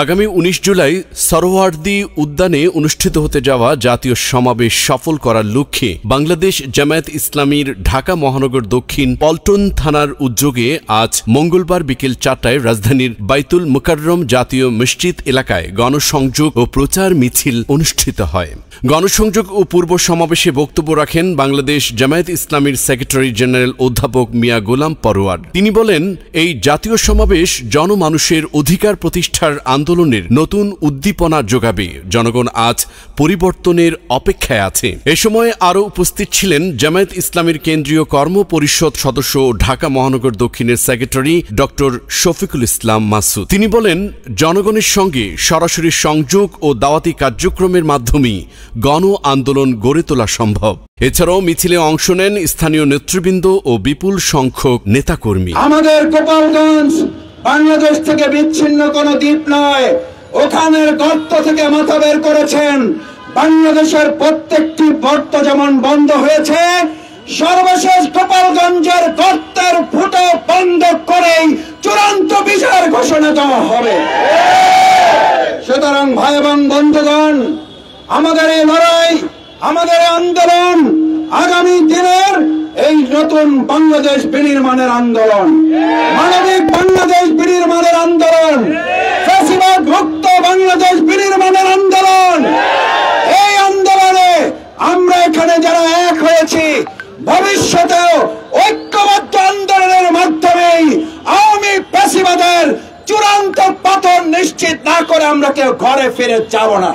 আগামী ১৯ জুলাই সরোয়ার্দী উদ্যানে অনুষ্ঠিত হতে যাওয়া জাতীয় সমাবেশ সফল করার লক্ষ্যে বাংলাদেশ জামায়াত ইসলামীর ঢাকা মহানগর দক্ষিণ পল্টন থানার উদ্যোগে আজ মঙ্গলবার বিকেল ৪টায় রাজধানীর বাইতুল মুকাররম জাতীয় মসজিদ এলাকায় গণসংযোগ ও প্রচার মিছিল অনুষ্ঠিত হয়। গণসংযোগ ও পূর্ব সমাবেশে বক্তব্য রাখেন বাংলাদেশ জামায়াত ইসলামীর সেক্রেটারি জেনারেল অধ্যাপক মিয়া গোলাম পরোয়ার। তিনি বলেন, এই জাতীয় সমাবেশ জনমানুষের অধিকার প্রতিষ্ঠার আন্দোলনের নতুন উদ্দীপনা যোগাবে। জনগণ আজ পরিবর্তনের অপেক্ষায় আছে। এ সময় আরও উপস্থিত ছিলেন জামায়াত ইসলামীর কেন্দ্রীয় কর্ম পরিষদ সদস্য ও ঢাকা মহানগর দক্ষিণের সেক্রেটারি ডক্টর শফিকুল ইসলাম মাসুদ। তিনি বলেন, জনগণের সঙ্গে সরাসরি সংযোগ ও দাওয়াতি কার্যক্রমের মাধ্যমেই গণ আন্দোলন গড়ে তোলা সম্ভব। এছাড়াও মিছিলে অংশ নেন স্থানীয় নেতৃবৃন্দ ও বিপুল সংখ্যক নেতাকর্মী। আমাদের গোপালগঞ্জ বাংলাদেশ থেকে বিচ্ছিন্ন কোনো দ্বীপ নয়, ওখানের গর্ত থেকে মাথা বের করেছেন। বাংলাদেশের প্রত্যেকটি গর্ত যেমন বন্ধ হয়েছে, সর্বশেষ গোপালগঞ্জের গর্তের ফুটো বন্ধ করেই চূড়ান্ত বিচার ঘোষণা দেওয়া হবে। সুতরাং ভাই এবং বন্ধুগণ, আমাদের এই লড়াই, আমাদের আন্দোলন আগামী দিনের এই নতুন বাংলাদেশ বিনির্মাণের আন্দোলন, মানবিক বাংলাদেশ বিনির্মাণের আন্দোলন, ফ্যাসিবাদ মুক্ত বাংলাদেশ বিনির্মাণের আন্দোলন। এই আন্দোলনে আমরা এখানে যারা এক হয়েছি, ভবিষ্যতেও ঐক্যবদ্ধ আন্দোলনের মাধ্যমেই আওয়ামী ফ্যাসিবাদের চূড়ান্ত পতন নিশ্চিত না করে আমরা কেউ ঘরে ফিরে যাব না।